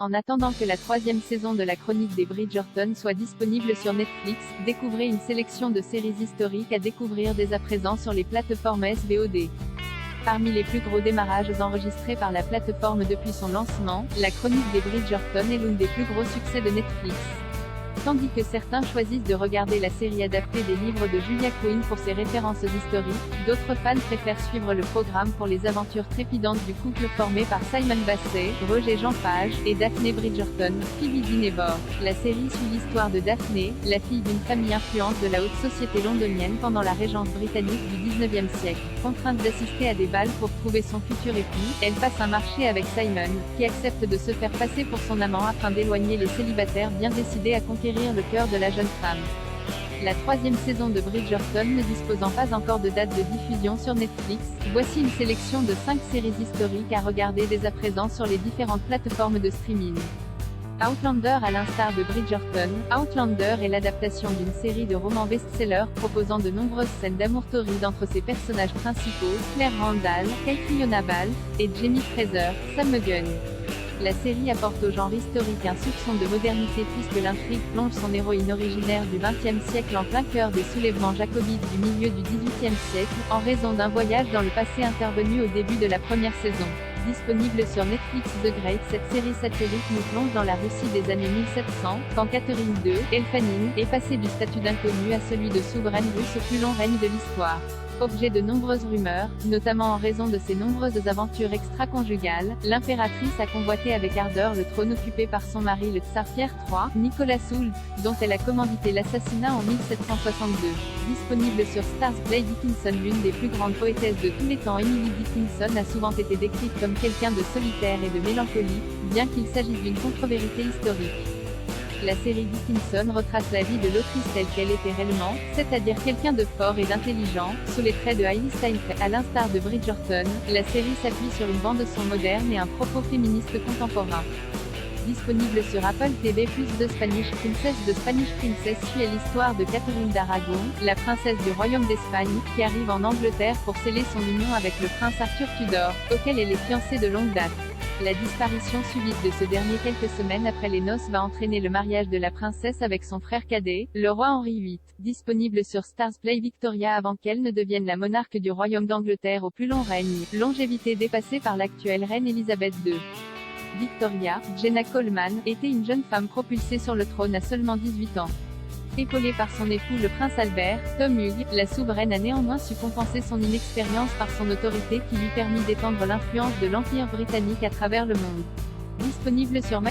En attendant que la troisième saison de la chronique des Bridgerton soit disponible sur Netflix, découvrez une sélection de séries historiques à découvrir dès à présent sur les plateformes SVOD. Parmi les plus gros démarrages enregistrés par la plateforme depuis son lancement, la chronique des Bridgerton est l'une des plus gros succès de Netflix. Tandis que certains choisissent de regarder la série adaptée des livres de Julia Quinn pour ses références historiques, d'autres fans préfèrent suivre le programme pour les aventures trépidantes du couple formé par Simon Basset, Roger Jean Page, et Daphne Bridgerton, Phoebe Dynevor. La série suit l'histoire de Daphne, la fille d'une famille influente de la haute société londonienne pendant la régence britannique du XIXe siècle. Contrainte d'assister à des bals pour trouver son futur époux, elle passe un marché avec Simon, qui accepte de se faire passer pour son amant afin d'éloigner les célibataires bien décidés à conquérir le cœur de la jeune femme. La troisième saison de Bridgerton ne disposant pas encore de date de diffusion sur Netflix, voici une sélection de 5 séries historiques à regarder dès à présent sur les différentes plateformes de streaming. Outlander. À l'instar de Bridgerton, Outlander est l'adaptation d'une série de romans best-sellers proposant de nombreuses scènes d'amour torride entre ses personnages principaux, Claire Randall, Catriona Balfe, et Jamie Fraser, Sam Egan. La série apporte au genre historique un soupçon de modernité puisque l'intrigue plonge son héroïne originaire du XXe siècle en plein cœur des soulèvements jacobites du milieu du XVIIIe siècle, en raison d'un voyage dans le passé intervenu au début de la première saison. Disponible sur Netflix. The Great. Cette série satirique nous plonge dans la Russie des années 1700, quand Catherine II, Elphanine, est passée du statut d'inconnue à celui de souveraine russe au plus long règne de l'histoire. Objet de nombreuses rumeurs, notamment en raison de ses nombreuses aventures extra-conjugales, l'impératrice a convoité avec ardeur le trône occupé par son mari le tsar Pierre III, Nicolas Soult, dont elle a commandité l'assassinat en 1762. Disponible sur Stars Play. Dickinson. L'une des plus grandes poétesses de tous les temps, Emily Dickinson a souvent été décrite comme quelqu'un de solitaire et de mélancolique, bien qu'il s'agisse d'une contre-vérité historique. La série Dickinson retrace la vie de l'autrice telle qu'elle était réellement, c'est-à-dire quelqu'un de fort et d'intelligent, sous les traits de Hailey Steinfeld. À l'instar de Bridgerton, la série s'appuie sur une bande-son moderne et un propos féministe contemporain. Disponible sur Apple TV+. The Spanish Princess. The Spanish Princess suit l'histoire de Catherine d'Aragon, la princesse du royaume d'Espagne, qui arrive en Angleterre pour sceller son union avec le prince Arthur Tudor, auquel elle est fiancée de longue date. La disparition subite de ce dernier quelques semaines après les noces va entraîner le mariage de la princesse avec son frère cadet, le roi Henri VIII. Disponible sur Stars Play. Victoria. Avant qu'elle ne devienne la monarque du royaume d'Angleterre au plus long règne, longévité dépassée par l'actuelle reine Elisabeth II. Victoria, Jenna Coleman, était une jeune femme propulsée sur le trône à seulement 18 ans. Épaulée par son époux le prince Albert, Tom Hughes, la souveraine a néanmoins su compenser son inexpérience par son autorité qui lui permit d'étendre l'influence de l'Empire britannique à travers le monde. Disponible sur